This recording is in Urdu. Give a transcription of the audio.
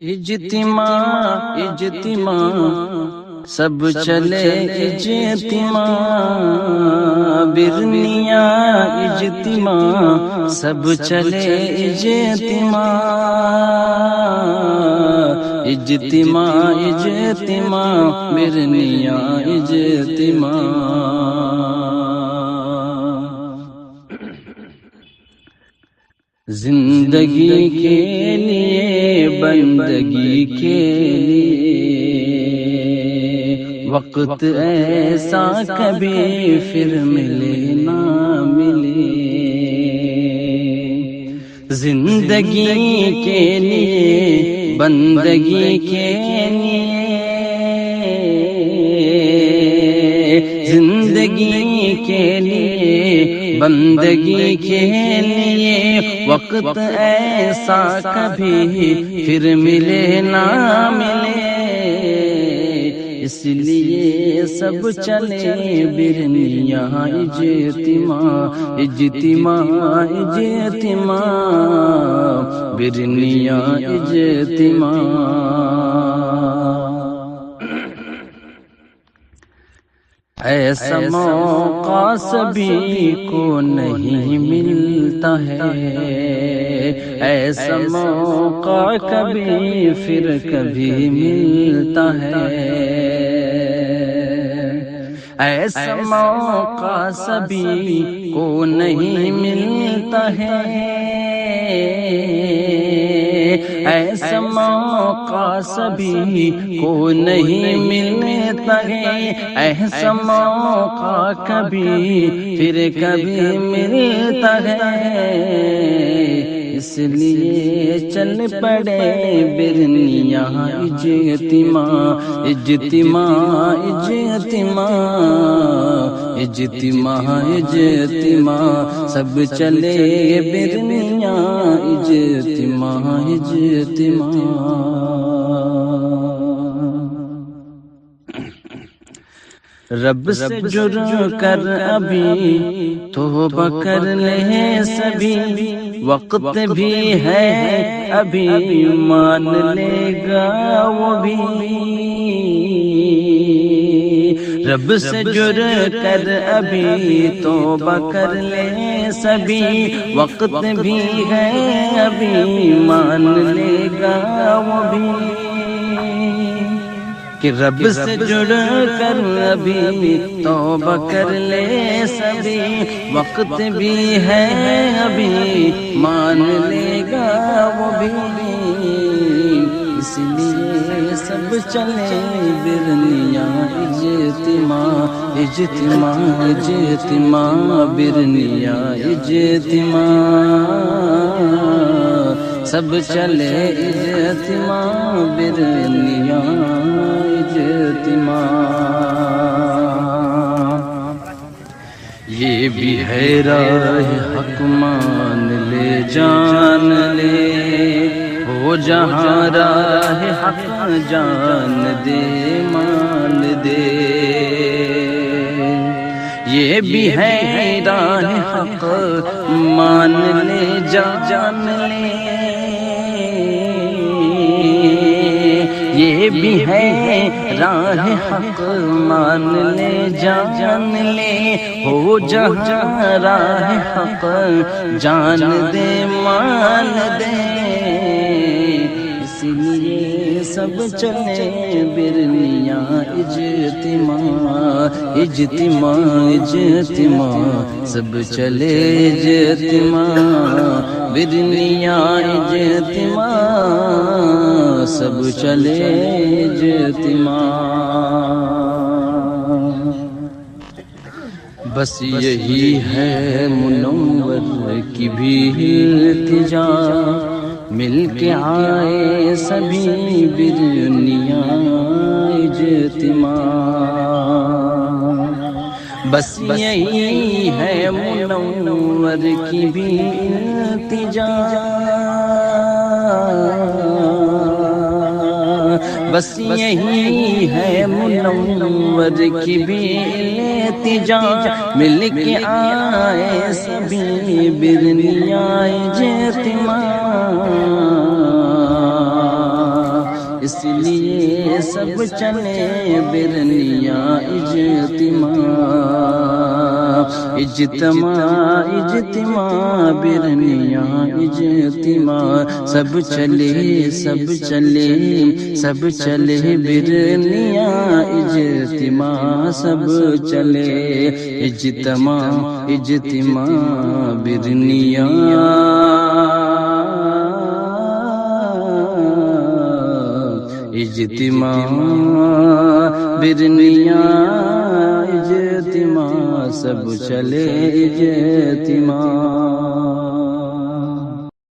اجتماع اجتماع سب چلے اجتماع برنیا اجتماع سب چلے اجتماع اجتماع اجتماع برنیا اجتماع زندگی کے لیے بندگی کے لیے وقت ایسا کبھی پھر ملے نہ ملے زندگی کے لیے بندگی کے لیے زندگی کے لیے بندگی کے لیے وقت ایسا کبھی پھر ملے نہ ملے اس لیے سب چلے برنیا اجتماع اجتماع اجتماع برنیا اجتماع ایسا موقع سبھی کو نہیں ملتا ہے ایسا موقع کبھی پھر کبھی ملتا ہے ایسا موقع سبھی کو نہیں ملتا ہے ایسا موقع سبھی کو نہیں ملتا ہے ایسا موقع کبھی پھر کبھی ملتا ہے اس لیے چل پڑے برنیا اجتماع اجتماع اجتماع اجتماع اجتماع سب چلے برنیا اجتماع اجتماع رب سے جڑ کر ابھی توبہ کر لے سبھی وقت بھی ہے ابھی مان لے گا وہ بھی رب سے جڑ کر ابھی توبہ کر لے سبھی وقت بھی ہے ابھی مان لے گا وہ بھی کہ رب سے جڑ کر ابھی توبہ کر لے سبھی وقت بھی ہے ابھی مان لے گا وہ بھی اس لیے سب چلے برنیا اجتماع اجتماع اجتماع برنیا اجتماع سب چلے اجتماع برنیا اجتماع یہ بھی ہے راہ حق مان لے جان لے وہ جہاں راہ حق جان دے مان دے یہ بھی ہے راہ حق مان لے جان لے یہ بھی ہے راہ حق مان لے جان لے ہو جہاں راہ حق جان دے مان دے اس لیے سب چلے برنیا اجتماع اجتماع اجتماع سب چلے اجتماع برنیا اجتماع سب چلے اجتماع بس یہی ہے منور کی بھی التجا مل کے آئے سبھی برنیا اجتماع بس یہی ہے منور کی بھی التجا بس یہی ہے منور کی بھی التجا مل کے آئے سبھی برنیا اجتماع اس لیے سب چلے برنیاں اجتماع برنیاں اجتماع سب چلے برنیاں اجتماع سب چلے اجتماع برنیاں اجتماع برنیاں اجتماع سب چلے اجتماع